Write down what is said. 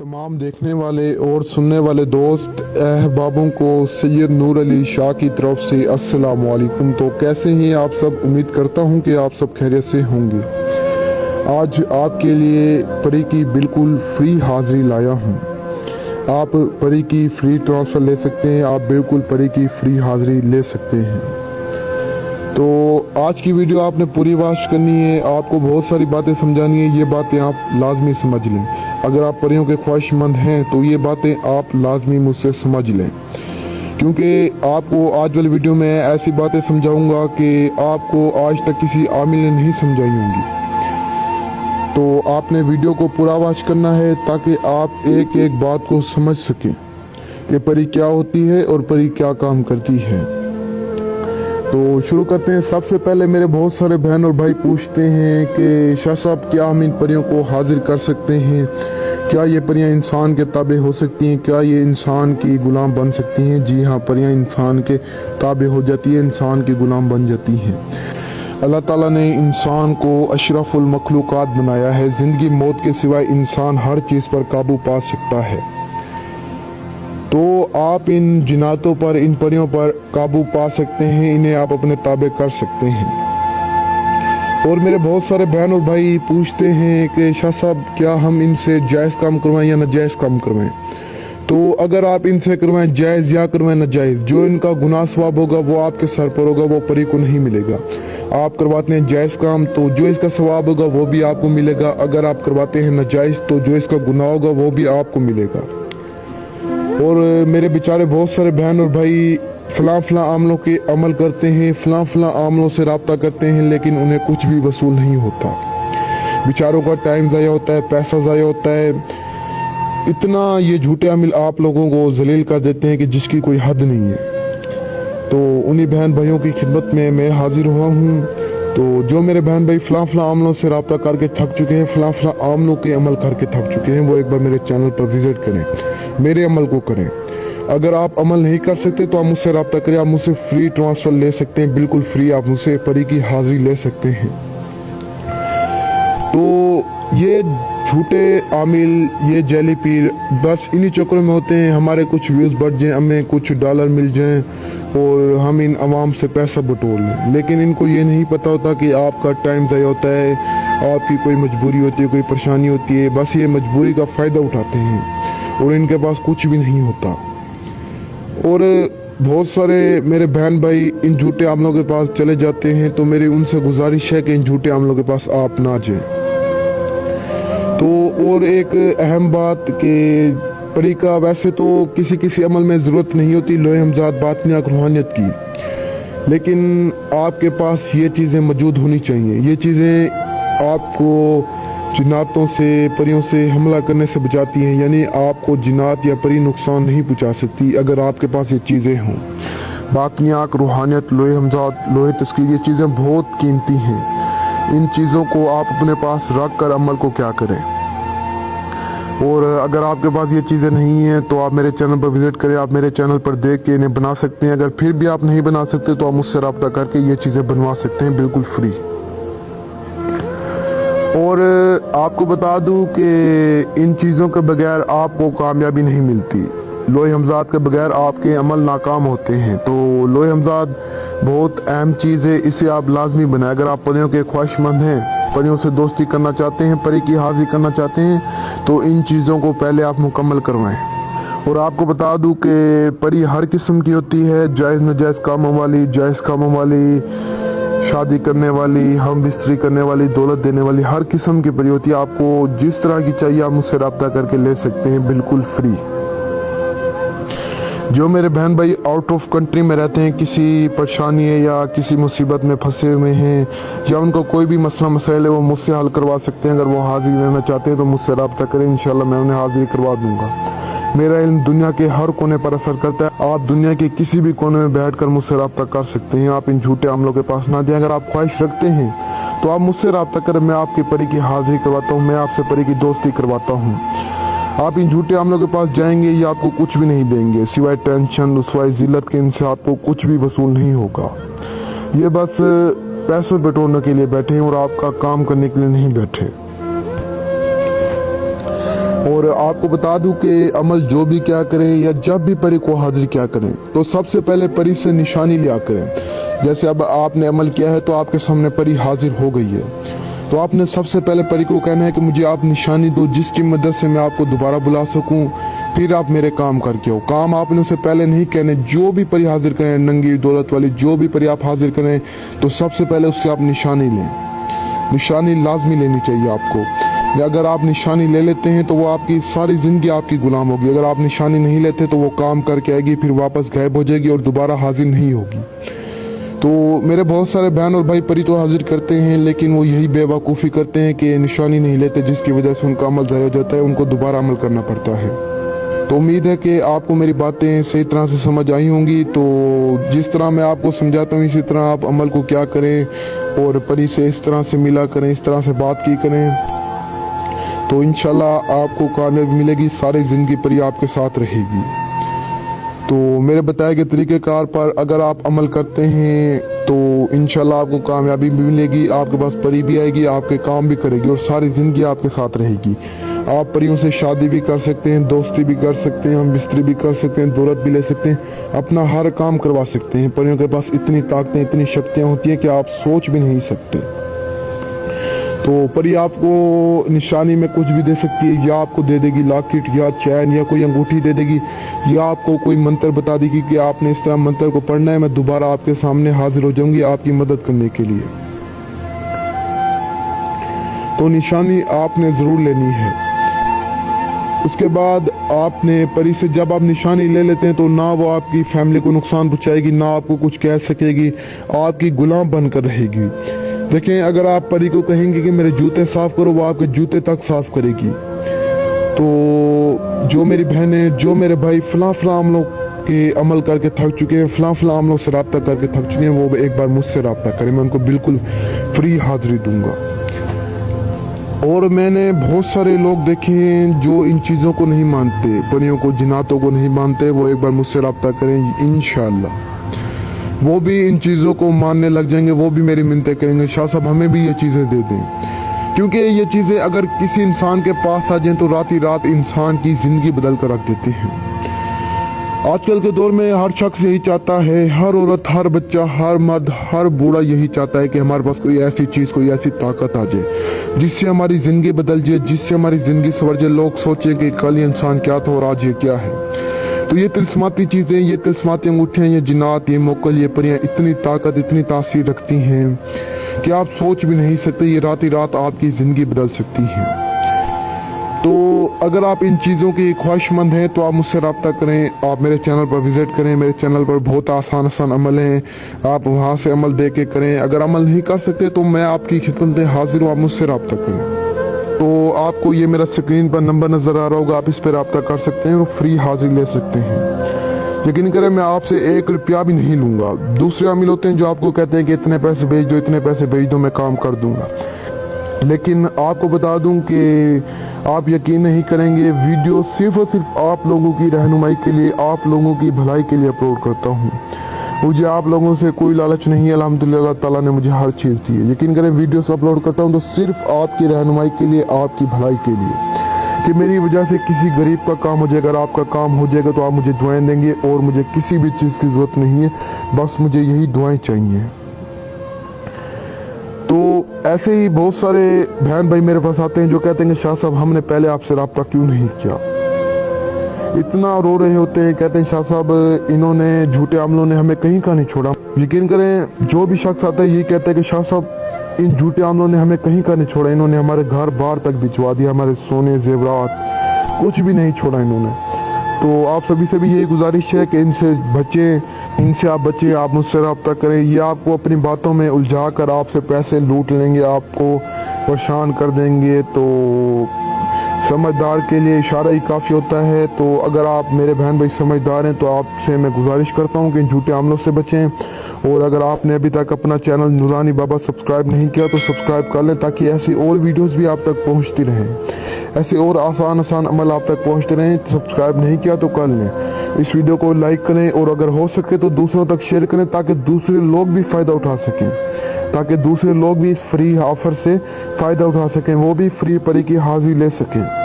तमाम देखने वाले और सुनने वाले दोस्त अहबाबों को सैयद नूर अली शाह की तरफ से अस्सलाम वालेकुम। तो कैसे हैं आप सब? उम्मीद करता हूं कि आप सब खैरियत से होंगे। आज आपके लिए परी की बिल्कुल फ्री हाजिरी लाया हूं। आप परी की फ्री ट्रांसफ़र ले सकते हैं, आप बिल्कुल परी की फ्री हाजिरी ले सकते हैं। तो आज की वीडियो आपने पूरी वॉच करनी है, आपको बहुत सारी बातें समझानी है। ये बातें आप लाजमी समझ लें। अगर आप परियों के ख्वाहिशमंद हैं तो ये बातें आप लाजमी मुझसे समझ लें, क्योंकि आपको आज वाली वीडियो में ऐसी बातें समझाऊंगा कि आपको आज तक किसी आमिल ने नहीं समझाई होंगी। तो आपने वीडियो को पूरा वॉच करना है ताकि आप एक एक बात को समझ सकें कि परी क्या होती है और परी क्या काम करती है। तो शुरू करते हैं। सबसे पहले मेरे बहुत सारे बहन और भाई पूछते हैं कि शाह साहब क्या हम इन परियों को हाजिर कर सकते हैं? क्या ये परियां इंसान के ताबे हो सकती हैं? क्या ये इंसान की गुलाम बन सकती हैं? जी हाँ, परियां इंसान के ताबे हो जाती है, इंसान की गुलाम बन जाती हैं। अल्लाह ताला ने इंसान को अशरफुल मखलूकात बनाया है। जिंदगी मौत के सिवाय इंसान हर चीज पर काबू पा सकता है। तो आप इन जिन्नातों पर, इन परियों पर काबू पा सकते हैं, इन्हें आप अपने ताबे कर सकते हैं। और मेरे बहुत सारे बहन और भाई पूछते हैं कि शाह साहब क्या हम इनसे जायज़ काम करवाएं या नाजायज़ काम करवाएं? तो अगर आप इनसे करवाएं जायज़ या करवाएं नाजायज़, जो इनका गुनाह सवाब होगा वो आपके सर पर होगा, वो परी को नहीं मिलेगा। आप करवाते हैं जायज़ काम तो जो इसका सवाब होगा वो भी आपको मिलेगा। अगर आप करवाते हैं नाजायज़ तो जो इसका गुनाह होगा वो भी आपको मिलेगा। और मेरे बेचारे बहुत सारे बहन और भाई फलां आमलों के अमल करते हैं, फलां आमलों से राब्ता करते हैं, लेकिन उन्हें कुछ भी वसूल नहीं होता। बेचारों का टाइम ज़ाया होता है, पैसा ज़ाया होता है। इतना ये झूठे अमल आप लोगों को जलील कर देते हैं कि जिसकी कोई हद नहीं है। तो उन्हीं बहन भाइयों की खिदमत में मैं हाजिर हुआ हूँ। तो जो मेरे बहन भाई फलां आमलों से राब्ता करके थक चुके हैं, फलां आमलों के अमल करके थक चुके हैं, वो एक बार मेरे चैनल पर विजिट करें, मेरे अमल को करें। अगर आप अमल नहीं कर सकते तो आप मुझसे राब्ता करें। आप मुझसे फ्री ट्रांसफर ले सकते हैं, बिल्कुल फ्री। आप मुझसे परी की हाजिरी ले सकते हैं। तो ये झूठे आमिल, ये जैली पीर बस इन्हीं चक्करों में होते हैं। हमारे कुछ व्यूज बढ़ जाएं, हमें कुछ डॉलर मिल जाएं और हम इन अवाम से पैसा बटोर लें, लेकिन इनको ये नहीं पता होता कि आपका टाइम ज़ाया होता है, आपकी कोई मजबूरी होती है, कोई परेशानी होती है। बस ये मजबूरी का फ़ायदा उठाते हैं और इनके पास कुछ भी नहीं होता। और बहुत सारे मेरे बहन भाई इन झूठे आमलों के पास चले जाते हैं, तो मेरी उनसे गुजारिश है कि इन झूठे आमलों के पास आप ना जाएं। तो और एक अहम बात कि परी का वैसे तो किसी अमल में ज़रूरत नहीं होती लोहे हमजाद बातिनियात रूहानियत की, लेकिन आपके पास ये चीज़ें मौजूद होनी चाहिए। ये चीज़ें आपको जिन्नातों से, परियों से हमला करने से बचाती हैं। यानी आपको जिन्नात या परी नुकसान नहीं पहुंचा सकती अगर आपके पास ये चीज़ें हों। बातिनियात, रूहानियत, लोहे हमजाद, लोहे तस्कीर, ये चीज़ें बहुत कीमती हैं। इन चीज़ों को आप अपने पास रख कर अमल को क्या करें। और अगर आपके पास ये चीज़ें नहीं हैं तो आप मेरे चैनल पर विजिट करें। आप मेरे चैनल पर देख के इन्हें बना सकते हैं। अगर फिर भी आप नहीं बना सकते तो आप मुझसे रब्ता करके ये चीज़ें बनवा सकते हैं, बिल्कुल फ्री। और आपको बता दूं कि इन चीज़ों के बगैर आपको कामयाबी नहीं मिलती। लोहे हमजाद के बगैर आपके अमल नाकाम होते हैं। तो लोहे हमजाद बहुत अहम चीज़ है, इसे आप लाजमी बनाएं। अगर आप परियों के ख्वाहिशमंद हैं, परियों से दोस्ती करना चाहते हैं, परी की हाजिरी करना चाहते हैं, तो इन चीज़ों को पहले आप मुकम्मल करवाएं। और आपको बता दूं कि परी हर किस्म की होती है, जायज़ नाजायज़ कामों वाली, जायज़ कामों वाली, शादी करने वाली, हम बिस्तरी करने वाली, दौलत देने वाली, हर किस्म की परी होती है। आपको जिस तरह की चाहिए आप मुझसे रब्ता करके ले सकते हैं, बिल्कुल फ्री। जो मेरे बहन भाई आउट ऑफ कंट्री में रहते हैं, किसी परेशानी है या किसी मुसीबत में फंसे हुए हैं, या उनको कोई भी मसला मसाइल है, वो मुझसे हल करवा सकते हैं। अगर वो हाजिर लेना चाहते हैं तो मुझसे रब्ता करें, इंशाल्लाह मैं उन्हें हाजिर करवा दूंगा। मेरा इल्म दुनिया के हर कोने पर असर करता है। आप दुनिया के किसी भी कोने में बैठकर मुझसे रब्ता कर सकते हैं। आप इन झूठे आमलों के पास ना जाएं। अगर आप ख्वाहिश रखते हैं तो आप मुझसे रब्ता करें, मैं आपकी परी की हाजिरी करवाता हूँ, मैं आपसे परी की दोस्ती करवाता हूँ। आप इन झूठे आमलों के पास जाएंगे, ये आपको कुछ भी नहीं देंगे सिवाय टेंशन, रुसवाई, जिल्लत के। इनसे आपको कुछ भी वसूल नहीं होगा। ये बस पैसे बटोरने के लिए बैठे हैं और आपका काम करने के लिए नहीं बैठे। और आपको बता दूं कि अमल जो भी क्या करें या जब भी परी को हाजिर क्या करें तो सबसे पहले परी से निशानी लिया करें। जैसे अब आपने अमल किया है तो आपके सामने परी हाजिर हो गई है, तो आपने सबसे पहले परी को कहना है कि मुझे आप निशानी दो जिसकी मदद से मैं आपको दोबारा बुला सकूं, फिर आप मेरे काम करके हो। काम आपने उसे पहले नहीं कहने। जो भी परी हाजिर करें, नंगी दौलत वाली जो भी परी आप हाजिर करें तो सबसे पहले उससे आप निशानी लें। निशानी लाजमी लेनी चाहिए आपको। अगर आप निशानी ले लेते हैं तो वो आपकी सारी जिंदगी आपकी गुलाम होगी। अगर आप निशानी नहीं लेते तो वो काम करके आएगी, फिर वापस गायब हो जाएगी और दोबारा हाजिर नहीं होगी। तो मेरे बहुत सारे बहन और भाई परी तो हाजिर करते हैं, लेकिन वो यही बेवकूफ़ी करते हैं कि निशानी नहीं लेते, जिसकी वजह से उनका अमल ज़ाया हो जाता है, उनको दोबारा अमल करना पड़ता है। तो उम्मीद है कि आपको मेरी बातें सही तरह से समझ आई होंगी। तो जिस तरह मैं आपको समझाता हूँ इसी तरह आप अमल को क्या करें और परी से इस तरह से मिला करें, इस तरह से बात की करें, तो इंशाल्लाह आपको कामयाबी मिलेगी। सारी जिंदगी परी आपके साथ रहेगी। तो मेरे बताए गए तरीक़ेकार पर अगर आप अमल करते हैं तो इंशाल्लाह आपको कामयाबी भी मिलेगी, आपके पास परी भी आएगी, आपके काम भी करेगी और सारी जिंदगी आपके साथ रहेगी। आप परियों से शादी भी कर सकते हैं, दोस्ती भी कर सकते हैं, हम बिस्तरी भी कर सकते हैं, दौलत भी ले सकते हैं, अपना हर काम करवा सकते हैं। परियों के पास इतनी ताकतें, इतनी शक्तियां होती हैं कि आप सोच भी नहीं सकते। तो परी आपको निशानी में कुछ भी दे सकती है, या आपको दे देगी लॉकेट या चैन या कोई अंगूठी दे देगी, या आपको कोई मंत्र बता देगी कि आपने इस तरह मंत्र को पढ़ना है, मैं दोबारा आपके सामने हाजिर हो जाऊंगी आपकी मदद करने के लिए। तो निशानी आपने जरूर लेनी है। उसके बाद आपने परी से जब आप निशानी ले लेते हैं तो ना वो आपकी फैमिली को नुकसान पहुंचाएगी, ना आपको कुछ कह सकेगी, आपकी गुलाम बनकर रहेगी। देखें, अगर आप परी को कहेंगे कि मेरे जूते साफ करो, वो आपके जूते तक साफ करेगी। तो जो मेरी बहनें, जो मेरे भाई फलां अमलों के अमल करके थक चुके हैं, फलां अमलों से रब्ता करके थक चुके हैं, वो एक बार मुझसे रब्ता करें, मैं उनको बिल्कुल फ्री हाजिरी दूंगा। और मैंने बहुत सारे लोग देखे हैं जो इन चीज़ों को नहीं मानते, परियों को, जिन्नातों को नहीं मानते, वो एक बार मुझसे रब्ता करें, इंशाअल्लाह वो भी इन चीज़ों को मानने लग जाएंगे, वो भी मेरी मिन्नतें करेंगे, शाह साहब हमें भी ये चीज़ें दे दें। क्योंकि ये चीज़ें अगर किसी इंसान के पास आ जाएं तो रात ही रात इंसान की ज़िंदगी बदल कर रख देती हैं। आजकल के दौर में हर शख्स यही चाहता है, हर औरत, हर बच्चा, हर मर्द, हर बूढ़ा यही चाहता है कि हमारे पास कोई ऐसी चीज़, कोई ऐसी ताकत आ जाए जिससे हमारी ज़िंदगी बदल जाए, जिससे हमारी ज़िंदगी सवर जाए, लोग सोचें कि कल ये इंसान क्या था और आज ये क्या है। तो ये तिलस्माती चीज़ें, ये तिलस्माती अंगूठियाँ, ये जिन्नात, ये मोकल, ये परियां इतनी ताकत, इतनी तासीर रखती हैं कि आप सोच भी नहीं सकते, ये रात ही रात आपकी ज़िंदगी बदल सकती हैं। तो अगर आप इन चीज़ों की ख्वाहिशमंद हैं तो आप मुझसे रब्ता करें, आप मेरे चैनल पर विजिट करें। मेरे चैनल पर बहुत आसान अमल हैं, आप वहाँ से अमल दे के करें। अगर अमल नहीं कर सकते तो मैं आपकी खिदमत में हाजिर हूँ, आप मुझसे रब्ता करें। तो आपको ये मेरा स्क्रीन पर नंबर नज़र आ रहा होगा, आप इस पर रब्ता कर सकते हैं और फ्री हाजिर ले सकते हैं। यकीन करें, मैं आपसे 1 रुपया भी नहीं लूँगा। दूसरे अमीर होते हैं जो आपको कहते हैं कि इतने पैसे भेज दो, इतने पैसे भेज दो, मैं काम कर दूंगा। लेकिन आपको बता दूं कि आप यकीन नहीं करेंगे, वीडियो सिर्फ और सिर्फ आप लोगों की रहनुमाई के लिए, आप लोगों की भलाई के लिए अपलोड करता हूँ। मुझे आप लोगों से कोई लालच नहीं है, अल्हम्दुलिल्लाह अल्लाह ताला ने मुझे हर चीज़ दी है। यकीन करें, वीडियोस अपलोड करता हूँ तो सिर्फ आपकी रहनुमाई के लिए, आपकी भलाई के लिए, कि मेरी वजह से किसी गरीब का काम हो जाएगा, अगर आपका काम हो जाएगा तो आप मुझे दुआएं देंगे, और मुझे किसी भी चीज़ की ज़रूरत नहीं है, बस मुझे यही दुआएं चाहिए। तो ऐसे ही बहुत सारे बहन भाई मेरे पास आते हैं जो कहते हैं कि शाह साहब हमने पहले आपसे रब्ता क्यों नहीं किया। इतना रो रहे होते हैं, कहते हैं शाह साहब इन्होंने, झूठे अमलों ने हमें कहीं का नहीं छोड़ा। यकीन करें, जो भी शख्स आता है यही कहता है कि शाह साहब इन झूठे अमलों ने हमें कहीं का नहीं छोड़ा, इन्होंने हमारे घर बार तक भिजवा दिया, हमारे सोने जेवरात कुछ भी नहीं छोड़ा इन्होंने। तो आप सभी से भी यही गुजारिश है कि इनसे बचें, इनसे आप बचें, आप मुझसे रब्ता करें। ये आपको अपनी बातों में उलझा कर आपसे पैसे लूट लेंगे, आपको परेशान कर देंगे। तो समझदार के लिए इशारा ही काफ़ी होता है। तो अगर आप मेरे बहन भाई समझदार हैं तो आपसे मैं गुजारिश करता हूं कि इन झूठे अमलों से बचें। और अगर आपने अभी तक अपना चैनल नूरानी बाबा सब्सक्राइब नहीं किया तो सब्सक्राइब कर लें, ताकि ऐसी और वीडियोस भी आप तक पहुंचती रहें, ऐसे और आसान अमल आप तक पहुंचते रहें। सब्सक्राइब नहीं किया तो कर लें, इस वीडियो को लाइक करें और अगर हो सके तो दूसरों तक शेयर करें, ताकि दूसरे लोग भी फ़ायदा उठा सकें, ताकि दूसरे लोग भी इस फ्री ऑफर से फ़ायदा उठा सकें, वो भी फ्री परी की हाजिरी ले सकें।